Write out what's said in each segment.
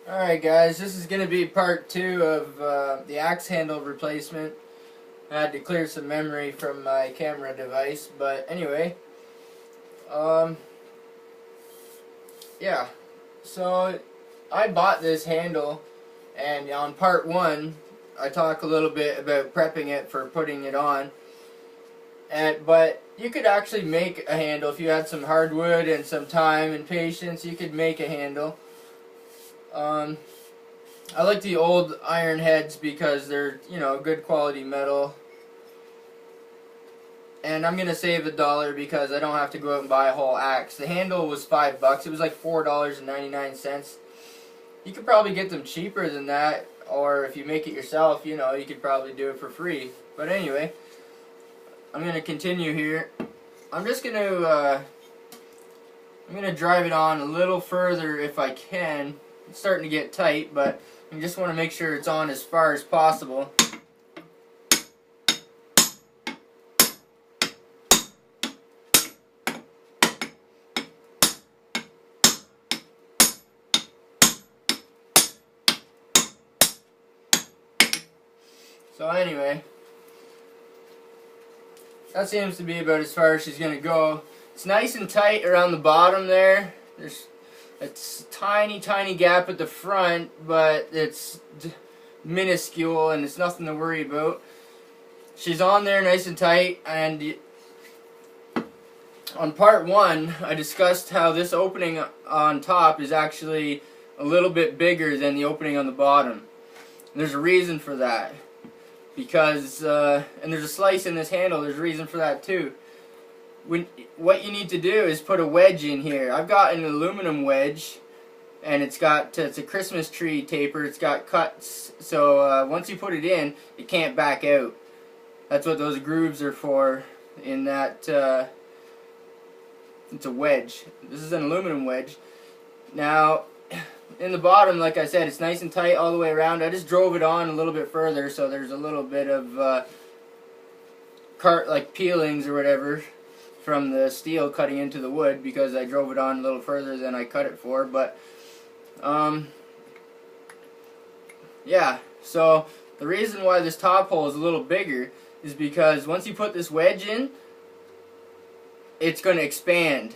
Alright guys, this is going to be part 2 of the axe handle replacement. I had to clear some memory from my camera device, but anyway, yeah, so I bought this handle, and on part 1 I talk a little bit about prepping it for putting it on, but you could actually make a handle if you had some hardwood and some time and patience. You could make a handle. I like the old iron heads because they're, good quality metal. And I'm going to save $1 because I don't have to go out and buy a whole axe. The handle was $5. It was like $4.99. You could probably get them cheaper than that, or if you make it yourself, you could probably do it for free. But anyway, I'm going to continue here. I'm just going to drive it on a little further if I can. It's starting to get tight, but I just want to make sure it's on as far as possible. So anyway, that seems to be about as far as she's going to go. It's nice and tight around the bottom there. There's a tiny gap at the front, but it's minuscule and it's nothing to worry about. She's on there nice and tight, and on part 1 I discussed how this opening on top is actually a little bit bigger than the opening on the bottom. And there's a reason for that, because and there's a slice in this handle. There's a reason for that too. What you need to do is put a wedge in here. I've got an aluminum wedge, and it's a Christmas tree taper. It's got cuts, so once you put it in, it can't back out. That's what those grooves are for. In that, it's a wedge. This is an aluminum wedge. Now, in the bottom, like I said, it's nice and tight all the way around. I just drove it on a little bit further, so there's a little bit of like peelings or whatever from the steel cutting into the wood, because I drove it on a little further than I cut it for. But yeah, so the reason why this top hole is a little bigger is because once you put this wedge in, it's going to expand,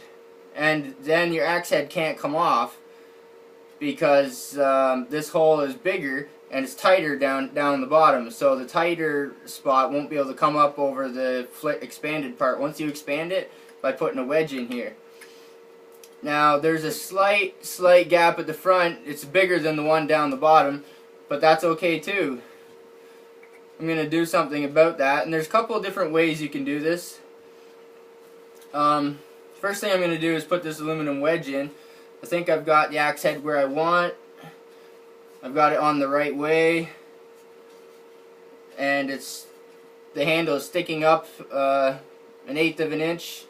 and then your axe head can't come off, because this hole is bigger and it's tighter down the bottom, so the tighter spot won't be able to come up over the expanded part once you expand it by putting a wedge in here. Now there's a slight gap at the front. It's bigger than the one down the bottom, but that's okay too. I'm going to do something about that, and there's a couple of different ways you can do this. First thing I'm going to do is put this aluminum wedge in. I think I've got the axe head where I want. I've got it on the right way, and the handle is sticking up 1/8 of an inch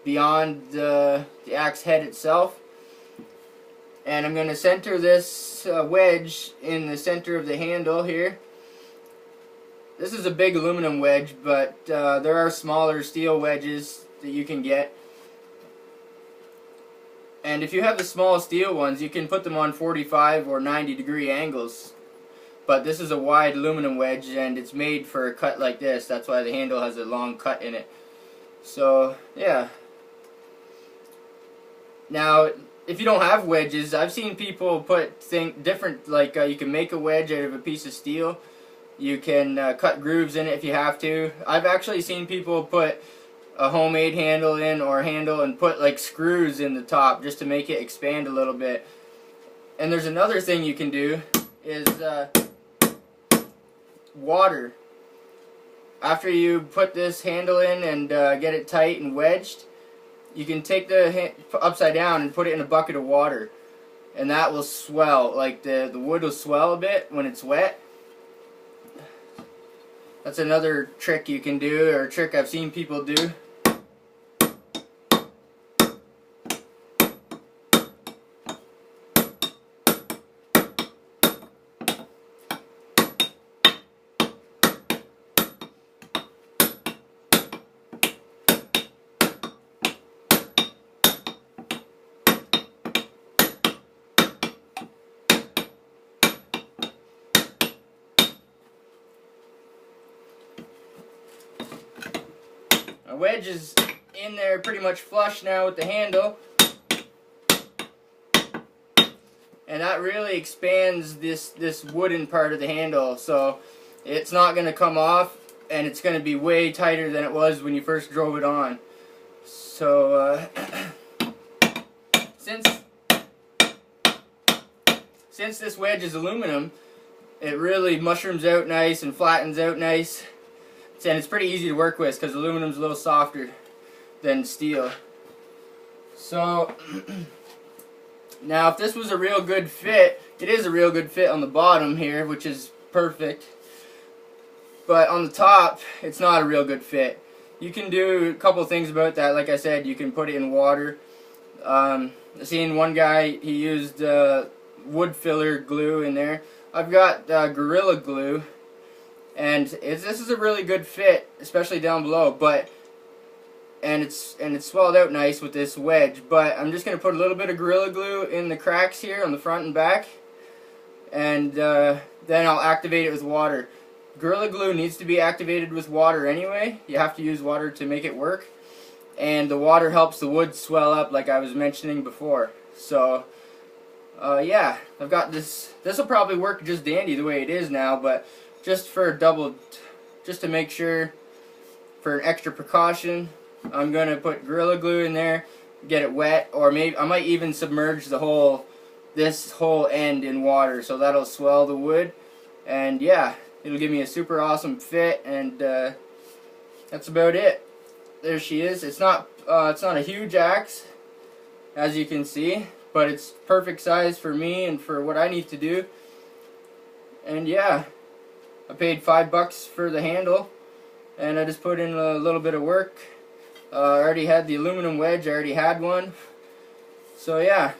beyond the axe head itself. And I'm going to center this wedge in the center of the handle here. This is a big aluminum wedge, but there are smaller steel wedges that you can get. And if you have the small steel ones, you can put them on 45 or 90-degree angles. But this is a wide aluminum wedge, and it's made for a cut like this. That's why the handle has a long cut in it. So, yeah. Now, if you don't have wedges, I've seen people put different, like you can make a wedge out of a piece of steel. You can cut grooves in it if you have to. I've actually seen people put a homemade handle in, or handle, and put like screws in the top just to make it expand a little bit. And there's another thing you can do is water. After you put this handle in and get it tight and wedged, you can take the upside down and put it in a bucket of water, and that will swell. Like the wood will swell a bit when it's wet. That's another trick you can do, or a trick I've seen people do. My wedge is in there pretty much flush now with the handle. And that really expands this wooden part of the handle, so it's not going to come off, and it's going to be way tighter than it was when you first drove it on. So since this wedge is aluminum, it really mushrooms out nice and flattens out nice, and it's pretty easy to work with because aluminum's a little softer than steel. So now, if this was a real good fit, it is a real good fit on the bottom here, which is perfect. But on the top, it's not a real good fit. You can do a couple things about that. Like I said, you can put it in water. I've seen one guy, he used wood filler glue in there. I've got Gorilla Glue, and this is a really good fit, especially down below. And it's swelled out nice with this wedge, but I'm just going to put a little bit of Gorilla Glue in the cracks here on the front and back, and then I'll activate it with water. Gorilla Glue needs to be activated with water anyway. You have to use water to make it work, and the water helps the wood swell up like I was mentioning before. So yeah, I've got this. This will probably work just dandy the way it is now, but just to make sure, for an extra precaution, I'm going to put Gorilla Glue in there, get it wet, or maybe I might even submerge this whole end in water, so that'll swell the wood, and yeah, it'll give me a super awesome fit, and that's about it. There she is. It's not a huge axe, as you can see, but it's perfect size for me and for what I need to do. And yeah, I paid $5 for the handle, and I just put in a little bit of work. I already had the aluminum wedge, I already had one. So yeah,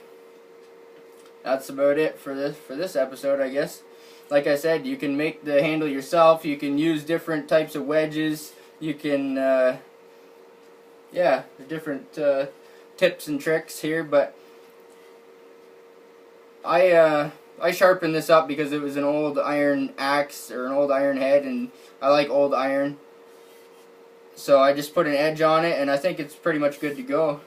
that's about it for this episode, I guess. Like I said, you can make the handle yourself, you can use different types of wedges, you can, yeah, different tips and tricks here, but I sharpened this up because it was an old iron axe, or an old iron head, and I like old iron. So I just put an edge on it, and I think it's pretty much good to go.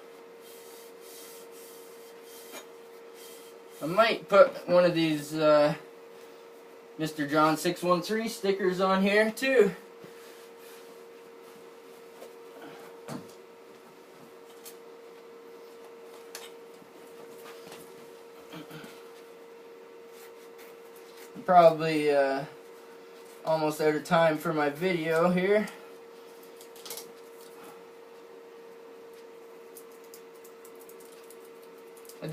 I might put one of these Mr. John 613 stickers on here too. I'm probably almost out of time for my video here. I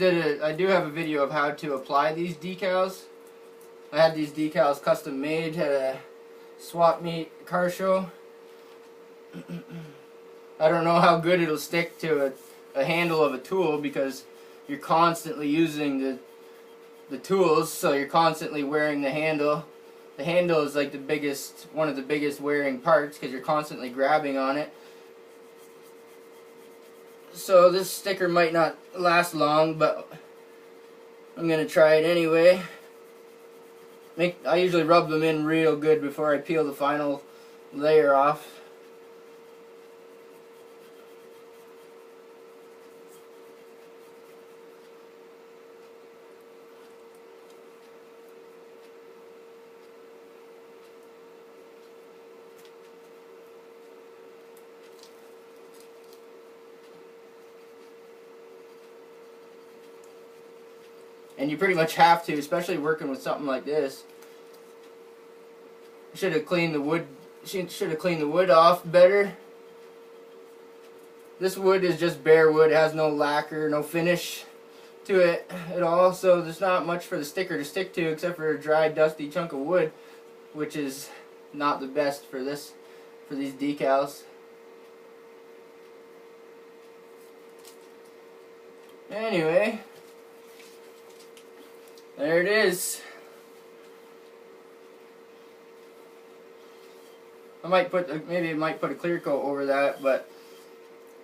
do have a video of how to apply these decals. I had these decals custom made at a swap meet car show. I don't know how good it'll stick to a handle of a tool, because you're constantly using the tools, so you're constantly wearing the handle. The handle is like one of the biggest wearing parts, because you're constantly grabbing on it. So this sticker might not last long, but I'm going to try it anyway. I usually rub them in real good before I peel the final layer off. And you pretty much have to, especially working with something like this. Should have cleaned the wood off better. This wood is just bare wood. It has no lacquer, no finish to it at all. So there's not much for the sticker to stick to except for a dry, dusty chunk of wood, which is not the best for these decals. Anyway, there it is. Maybe I might put a clear coat over that, but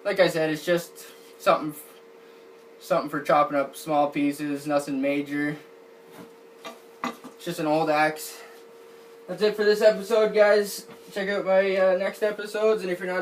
like I said, it's just something for chopping up small pieces, nothing major. It's just an old axe. That's it for this episode, guys. Check out my next episodes, and if you're not